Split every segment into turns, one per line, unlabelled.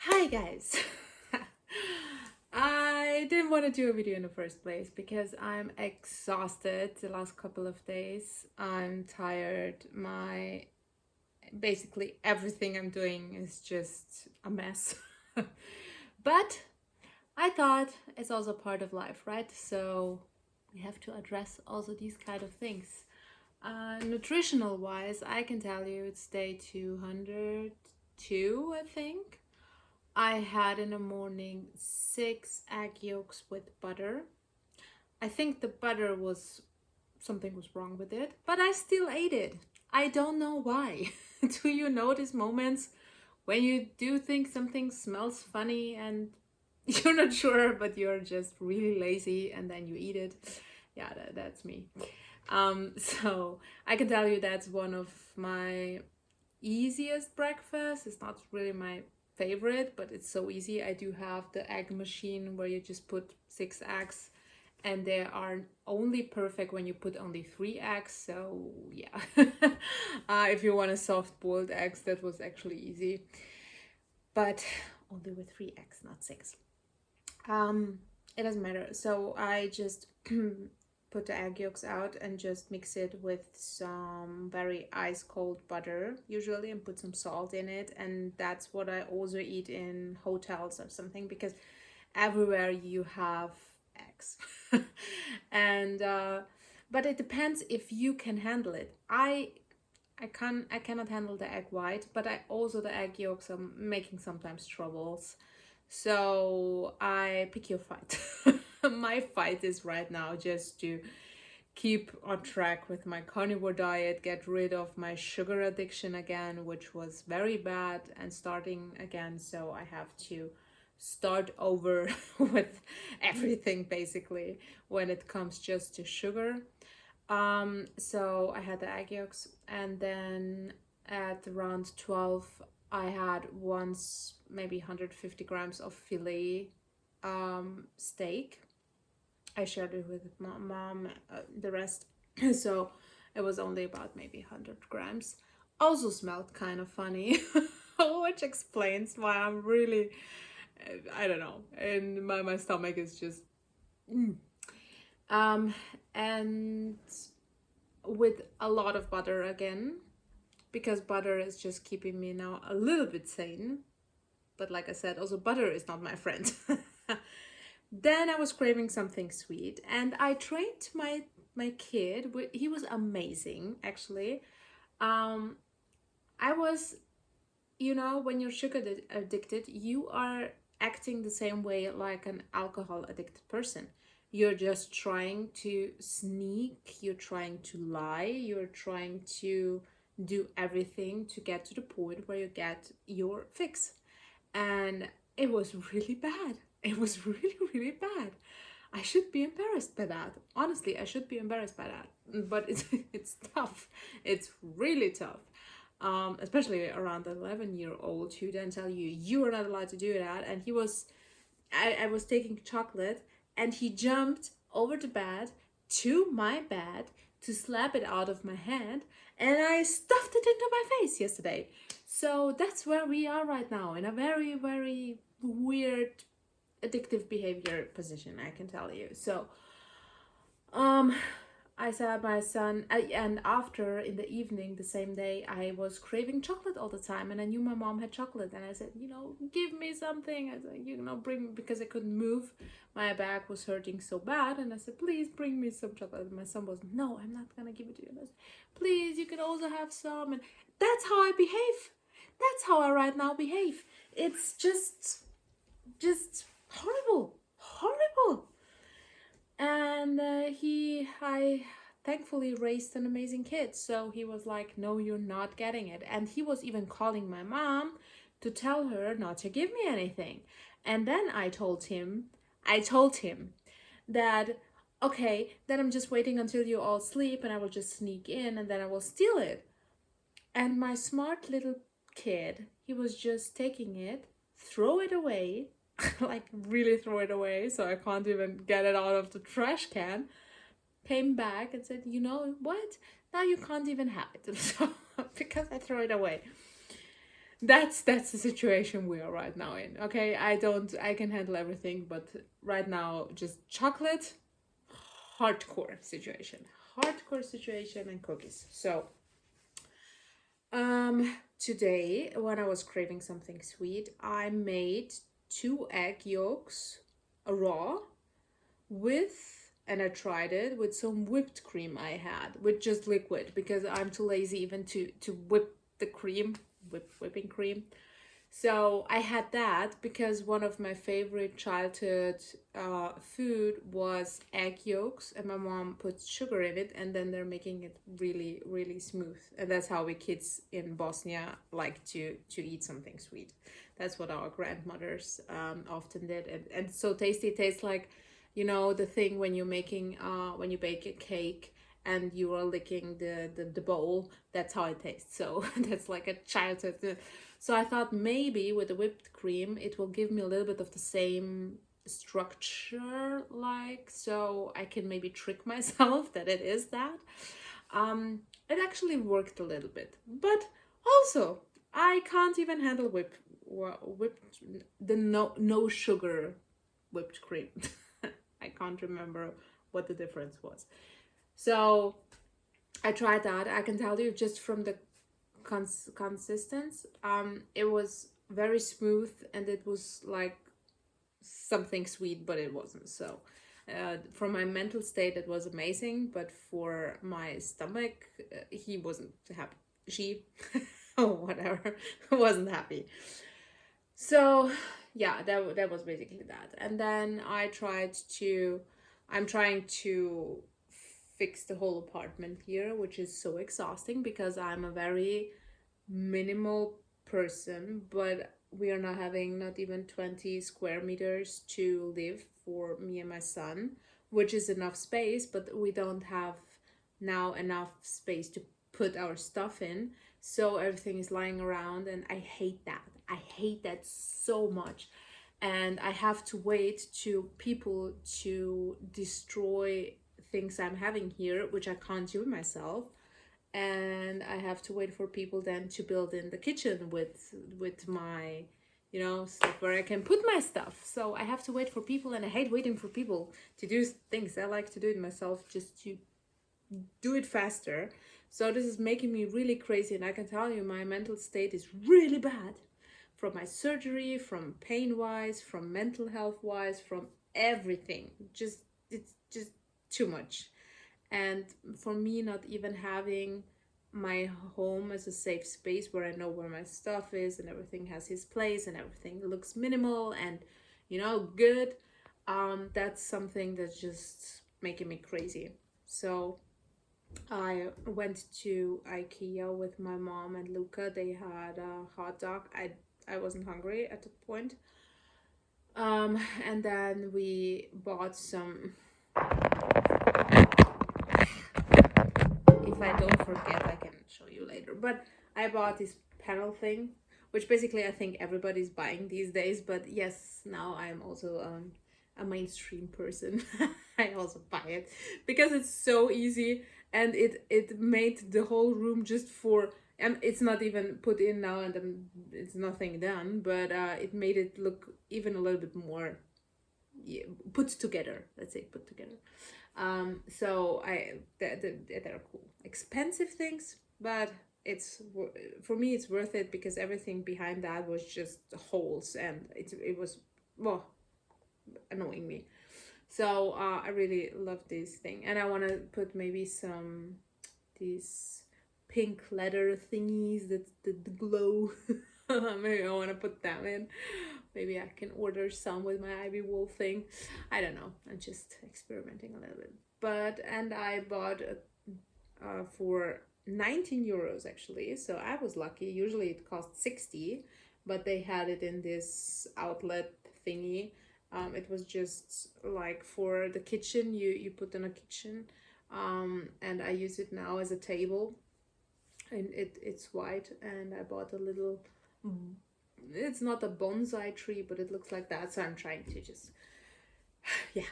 Hi guys! I didn't want to do a video in the first place because I'm exhausted the last couple of days. I'm tired. My basically everything I'm doing is just a mess. But I thought it's also part of life, right? So we have to address also these kind of things. Nutritional wise, I can tell you it's day 202, I think. I had in the morning 6 egg yolks with butter. I think the butter was something was wrong with it, but I still ate it. I don't know why. Do you know these moments when you do think something smells funny and you're not sure, but you're just really lazy and then you eat it? Yeah, that's me. So I can tell you that's one of my easiest breakfast. It's not really my favorite, but it's so easy. I do have the egg machine where you just put 6 eggs, and they are only perfect when you put only 3 eggs. So yeah, if you want a soft boiled eggs, that was actually easy, but only with 3 eggs, not 6. Um, it doesn't matter. So I just put the egg yolks out and just mix it with some very ice cold butter usually and put some salt in it, and that's what I also eat in hotels or something because everywhere you have eggs. And but it depends if you can handle it. I cannot handle the egg white, but I also the egg yolks are making sometimes troubles. So I pick your fight. My fight is right now just to keep on track with my carnivore diet, get rid of my sugar addiction again, which was very bad, and starting again. So I have to start over with everything basically when it comes just to sugar. So I had the egg yolks, and then at around 12, I had once maybe 150 grams of filet steak. I shared it with my mom, the rest. So it was only about maybe 100 grams. Also smelled kind of funny, which explains why I'm really, I don't know, and my stomach is just. Mm. Um, and with a lot of butter again, because butter is just keeping me now a little bit sane. But like I said, also butter is not my friend. Then I was craving something sweet, and I trained my kid. He was amazing, actually. Um, I was, when you're sugar addicted, you are acting the same way like an alcohol addicted person. You're just trying to sneak, you're trying to lie, you're trying to do everything to get to the point where you get your fix. And it was really bad. It was really, really bad. I should be embarrassed by that. Honestly, I should be embarrassed by that. But it's it's tough. It's really tough. Especially around an 11-year-old who then tell you you are not allowed to do that. And I was taking chocolate, and he jumped over the bed to my bed to slap it out of my hand, and I stuffed it into my face yesterday. So that's where we are right now, in a very, very weird addictive behavior position, I can tell you. So um I said my son, and after in the evening the same day, I was craving chocolate all the time, and I knew my mom had chocolate, and I said, give me something. I said, bring, because I couldn't move, my back was hurting so bad, and I said, please bring me some chocolate. And my son was, no, I'm not gonna give it to you. And I said, please, you can also have some. And that's how I behave. That's how I right now behave. It's just horrible, horrible. And I thankfully raised an amazing kid, so he was like, no, you're not getting it. And he was even calling my mom to tell her not to give me anything. And then I told him that, okay, then I'm just waiting until you all sleep, and I will just sneak in, and then I will steal it. And my smart little kid, he was just taking it, throw it away, like really throw it away, so I can't even get it out of the trash can. Came back and said, you know what? Now you can't even have it. So, because I throw it away. That's the situation we are right now in. Okay, I can handle everything, but right now just chocolate, hardcore situation. Hardcore situation and cookies. So, today when I was craving something sweet, I made two egg yolks raw with, and I tried it with some whipped cream I had with just liquid because I'm too lazy even to whip the cream, whipping cream. So I had that because one of my favorite childhood food was egg yolks, and my mom puts sugar in it, and then they're making it really, really smooth. And that's how we kids in Bosnia like to eat something sweet. That's what our grandmothers often did, and so tasty. It tastes like, the thing when you're making when you bake a cake and you are licking the bowl. That's how it tastes. So that's like a childhood. So I thought maybe with the whipped cream, it will give me a little bit of the same structure, like, so I can maybe trick myself that it is that. It actually worked a little bit, but also I can't even handle whipped the no sugar whipped cream. I can't remember what the difference was. So I tried that. I can tell you just from the consistence, it was very smooth, and it was like something sweet, but it wasn't. So for my mental state, it was amazing, but for my stomach, he wasn't happy. She, oh, whatever, wasn't happy. So yeah, that was basically that. And then I'm trying to fix the whole apartment here, which is so exhausting because I'm a very minimal person, but we are not having not even 20 square meters to live for me and my son, which is enough space, but we don't have now enough space to put our stuff in. So everything is lying around, and I hate that. I hate that so much. And I have to wait to people to destroy things I'm having here, which I can't do myself. And I have to wait for people then to build in the kitchen with my, stuff where I can put my stuff. So I have to wait for people, and I hate waiting for people to do things. I like to do it myself just to do it faster. So this is making me really crazy, and I can tell you my mental state is really bad from my surgery, from pain wise, from mental health wise, from everything. Just it's just too much. And for me, not even having my home as a safe space where I know where my stuff is and everything has his place and everything looks minimal and good, that's something that's just making me crazy. So I went to IKEA with my mom and Luca. They had a hot dog. I wasn't hungry at the point. And then we bought some. If I don't forget, I can show you later. But I bought this panel thing, which basically I think everybody's buying these days. But yes, now I'm also a mainstream person. I also buy it because it's so easy, and it made the whole room just for. And it's not even put in now, and it's nothing done. But it made it look even a little bit more, yeah, put together. Let's say put together. So they're cool, expensive things, but it's for me it's worth it because everything behind that was just holes, and it was, well, annoying me. So I really love this thing, and I want to put maybe some these pink leather thingies that the glow. Maybe I want to put them in. Maybe I can order some with my Ivy wool thing. I don't know. I'm just experimenting a little bit. But and I bought for 19 euros actually. So I was lucky. Usually it costs 60, but they had it in this outlet thingy. It was just like for the kitchen. You put in a kitchen, and I use it now as a table. And it's white, and I bought a little, it's not a bonsai tree, but it looks like that. So I'm trying to just, yeah,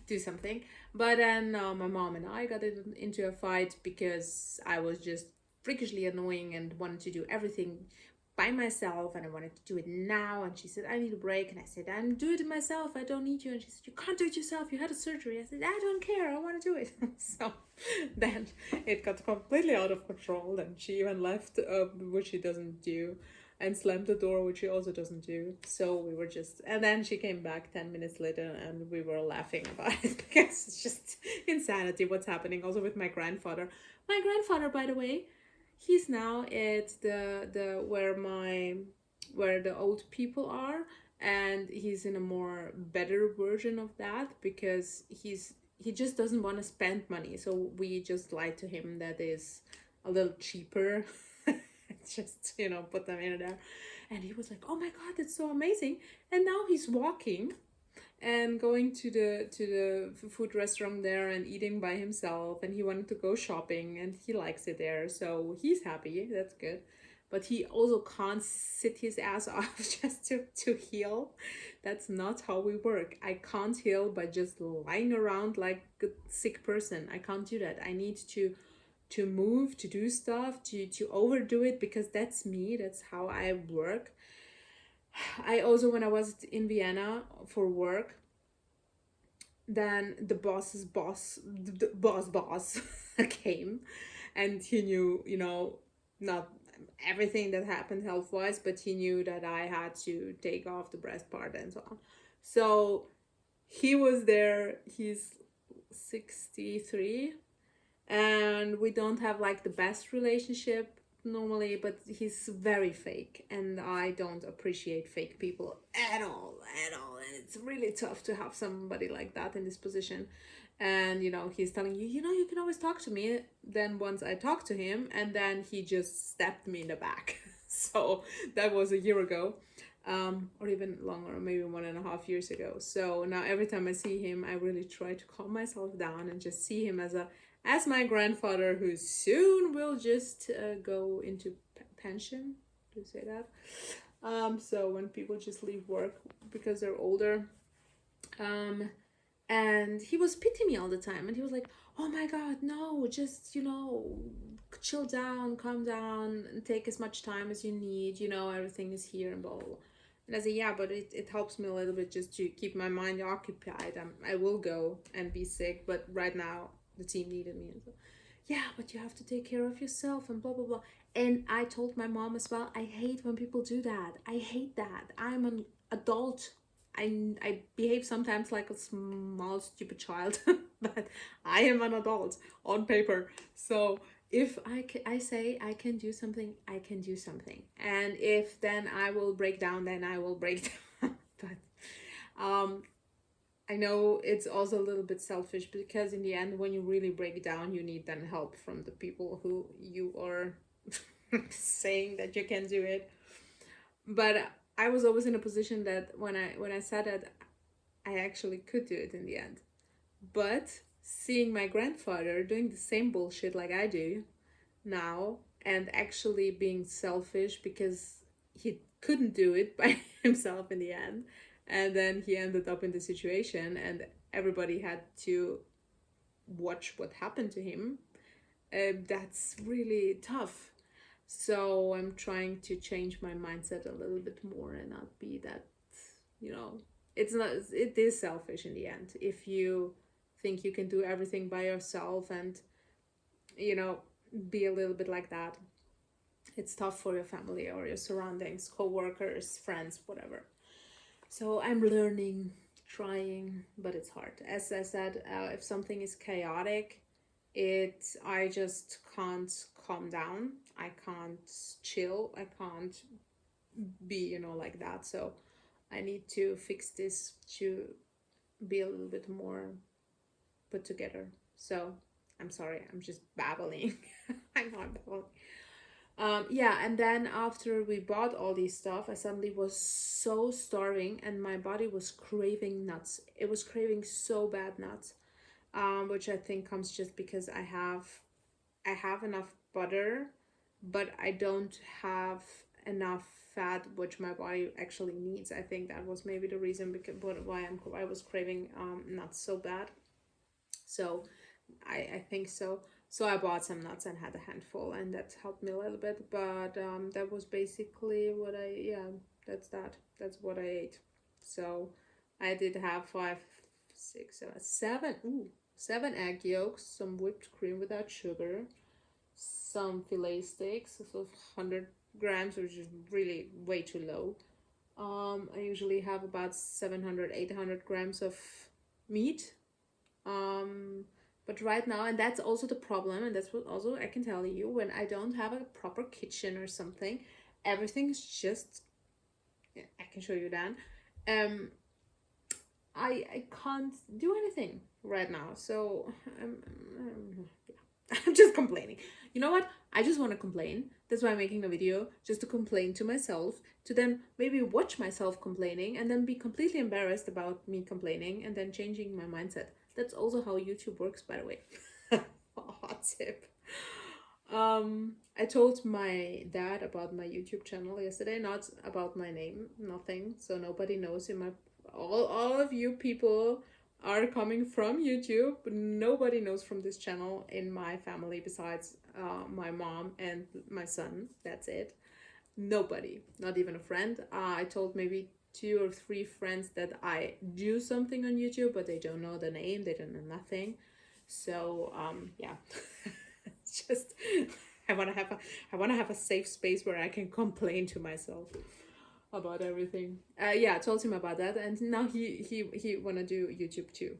do something. But then my mom and I got into a fight because I was just freakishly annoying and wanted to do everything by myself and I wanted to do it now. And she said, I need a break. And I said, I'm doing it myself. I don't need you. And she said, you can't do it yourself. You had a surgery. I said, I don't care. I want to do it. So then it got completely out of control. And she even left, which she doesn't do, and slammed the door, which she also doesn't do. So we were just, and then she came back 10 minutes later and we were laughing about it because it's just insanity what's happening. Also with my grandfather. My grandfather, by the way, he's now at the where the old people are, and he's in a more better version of that because he just doesn't want to spend money. So we just lied to him that is a little cheaper. Just, put them in there. And he was like, oh my god, that's so amazing. And now he's walking and going to the food restaurant there and eating by himself, and he wanted to go shopping and he likes it there, so he's happy. That's good. But he also can't sit his ass off just to heal. That's not how we work. I can't heal by just lying around like a sick person. I can't do that. I need to move, to do stuff, to overdo it, because that's me. That's how I work. I also, when I was in Vienna for work, then the boss came, and he knew, not everything that happened health wise, but he knew that I had to take off the breast part and so on. So he was there. He's 63, and we don't have like the best relationship normally, but he's very fake, and I don't appreciate fake people at all, and it's really tough to have somebody like that in this position. And he's telling you, you can always talk to me. Then once I talked to him, and then he just stabbed me in the back. So that was a year ago, or even longer, maybe 1.5 years ago. So now every time I see him, I really try to calm myself down and just see him as my grandfather, who soon will just go into pension. Do you say that? So when people just leave work because they're older. And he was pitying me all the time, and he was like, oh my god, no, just chill down, calm down, and take as much time as you need, everything is here and blah blah blah. And I said, yeah, but it helps me a little bit just to keep my mind occupied. I will go and be sick, but right now the team needed me. And so, yeah, but you have to take care of yourself and blah blah blah. And I told my mom as well, I hate when people do that. I hate that. I'm an adult. I behave sometimes like a small stupid child, but I am an adult on paper. So if I say I can do something, I can do something. And if then I will break down, then I will break down. But I know it's also a little bit selfish, because in the end, when you really break down, you need then help from the people who you are saying that you can do it. But I was always in a position that when I said that, I actually could do it in the end. But seeing my grandfather doing the same bullshit like I do now, and actually being selfish because he couldn't do it by himself in the end, and then he ended up in the situation and everybody had to watch what happened to him, that's really tough. So I'm trying to change my mindset a little bit more and not be that, you know, it is selfish in the end. If you think you can do everything by yourself and, you know, be a little bit like that, it's tough for your family or your surroundings, co-workers, friends, whatever. So I'm learning, trying, but it's hard. As I said, if something is chaotic, I just can't calm down. I can't chill. I can't be, like that. So I need to fix this to be a little bit more put together. So I'm sorry, I'm just babbling. I'm not babbling. Yeah, and then after we bought all these stuff, I suddenly was so starving and my body was craving nuts. It was craving so bad nuts, which I think comes just because I have enough butter, but I don't have enough fat, which my body actually needs. I think that was maybe the reason because why I was craving nuts so bad. So I think so. So I bought some nuts and had a handful, and that helped me a little bit. But that was basically what that's what I ate. So I did have five, six, seven, seven egg yolks, some whipped cream without sugar, some filet steaks, so 100 grams, which is really way too low. I usually have about 700, 800 grams of meat. Um, but right now, and that's also the problem, and that's what also I can tell you, when I don't have a proper kitchen or something, everything's just, I can show you that. Um, I can't do anything right now, so I'm just complaining. You know what? I just want to complain. That's why I'm making a video, just to complain to myself, to then maybe watch myself complaining and then be completely embarrassed about me complaining and then changing my mindset. That's also how YouTube works, by the way. Hot tip. I told my dad about my YouTube channel yesterday, not about my name, nothing. So nobody knows in my all of you people are coming from YouTube. Nobody knows from this channel in my family besides my mom and my son. That's it. Nobody, not even a friend. I told maybe two or three friends that I do something on YouTube, but they don't know the name. They don't know nothing. So yeah, it's just I want to have a safe space where I can complain to myself about everything. Yeah, I told him about that, and now he wanna do YouTube too,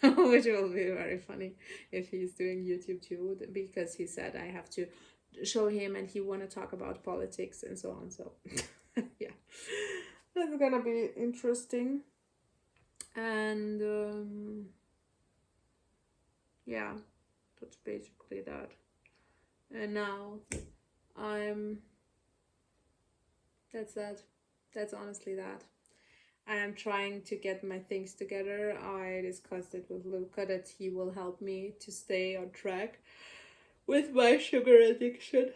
which will be very funny if he's doing YouTube too, because he said I have to show him, and he wanna talk about politics and so on. So yeah, that's gonna be interesting, and yeah, that's basically that. And now I'm. That's that. That's honestly that. I am trying to get my things together. I discussed it with Luca that he will help me to stay on track with my sugar addiction,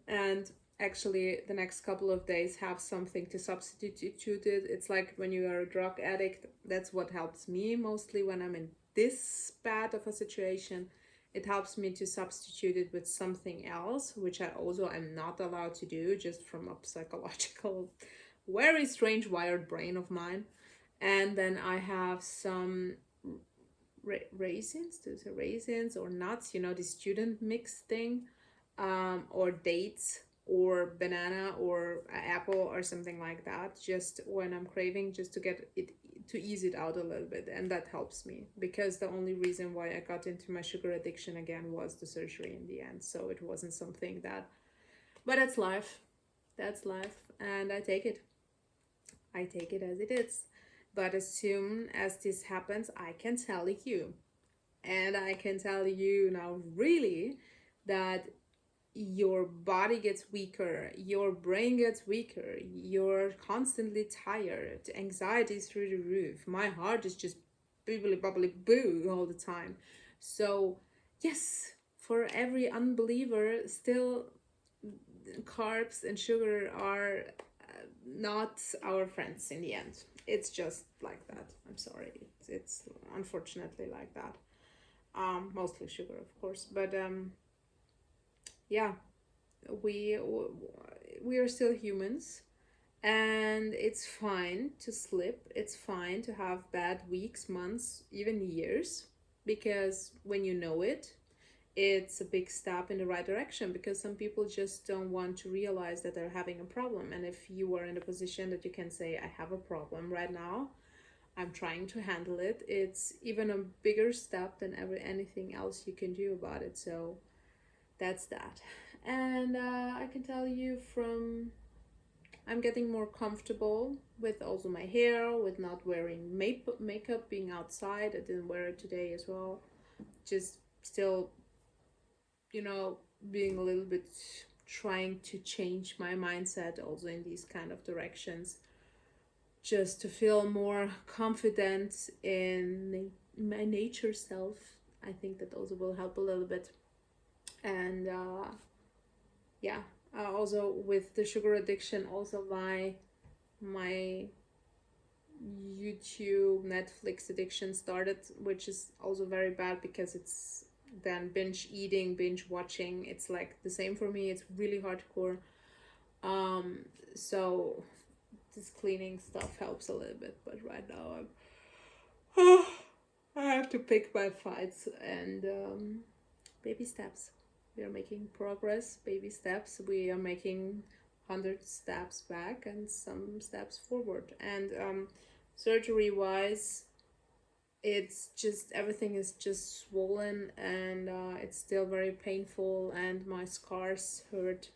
and actually the next couple of days have something to substitute it. It's like when you are a drug addict, that's what helps me mostly when I'm in this bad of a situation. It helps me to substitute it with something else, which I also am not allowed to do just from a psychological, very strange wired brain of mine. And then I have some raisins, those are raisins or nuts, you know, the student mix thing, or dates or banana or apple or something like that, just when I'm craving, just to get it, to ease it out a little bit. And that helps me, because the only reason why I got into my sugar addiction again was the surgery in the end. So it wasn't something that, but that's life. That's life, and I take it as it is. But as soon as this happens, I can tell you, and I can tell you now really, that your body gets weaker, your brain gets weaker, you're constantly tired, anxiety is through the roof, my heart is just bubbly bubbly boo all the time. So yes, for every unbeliever, still carbs and sugar are not our friends in the end. It's just like that. I'm sorry, it's unfortunately like that. Mostly sugar, of course, but yeah, we we are still humans, and it's fine to slip. It's fine to have bad weeks, months, even years, because when you know it, it's a big step in the right direction, because some people just don't want to realize that they're having a problem. And if you are in a position that you can say, I have a problem right now, I'm trying to handle it, it's even a bigger step than anything else you can do about it. So that's that. And I can tell you, from I'm getting more comfortable with also my hair, with not wearing makeup, being outside. I didn't wear it today as well. Just still, you know, being a little bit, trying to change my mindset also in these kind of directions, just to feel more confident in my nature self. I think that also will help a little bit. And yeah, also with the sugar addiction, also my YouTube Netflix addiction started, which is also very bad, because it's than binge eating, binge watching. It's like the same for me. It's really hardcore. Um, so this cleaning stuff helps a little bit, but right now I have to pick my fights and baby steps. We are making progress, baby steps. We are making 100 steps back and some steps forward. And surgery wise, it's just everything is just swollen and it's still very painful and my scars hurt.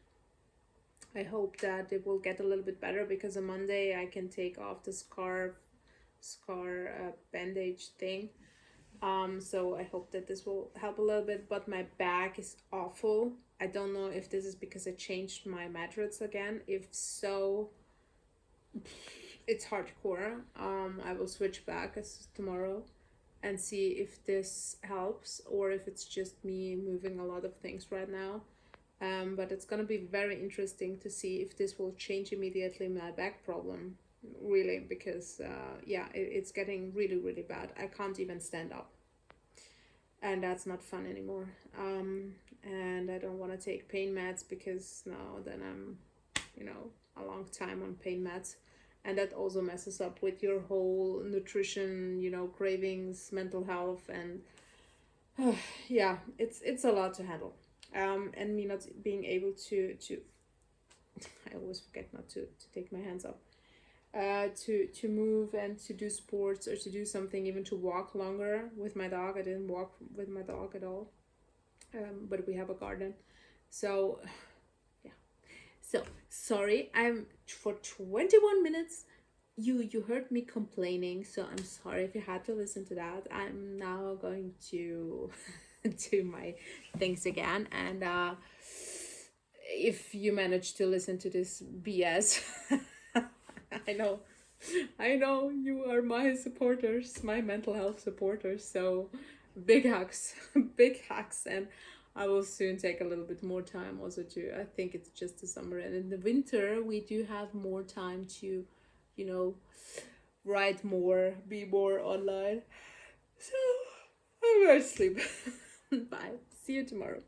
I hope that it will get a little bit better because on Monday I can take off the scar bandage thing. So I hope that this will help a little bit, but my back is awful. I don't know if this is because I changed my mattress again. If so, it's hardcore. I will switch back as tomorrow and see if this helps or if it's just me moving a lot of things right now. But it's gonna be very interesting to see if this will change immediately my back problem, really, because yeah, it's getting really, really bad. I can't even stand up, and that's not fun anymore. And I don't want to take pain meds because now then I'm, a long time on pain meds, and that also messes up with your whole nutrition, cravings, mental health, and yeah, it's a lot to handle. And me not being able to I always forget not to take my hands up. To move and to do sports or to do something, even to walk longer with my dog. I didn't walk with my dog at all, but we have a garden, so yeah. So sorry, I'm for 21 minutes. You heard me complaining, so I'm sorry if you had to listen to that. I'm now going to do my things again, and if you manage to listen to this BS, I know, I know you are my supporters, my mental health supporters. So big hugs, big hugs, and I will soon take a little bit more time also to. I think it's just the summer, and in the winter we do have more time to, you know, write more, be more online. So I'm going to sleep. Bye. See you tomorrow.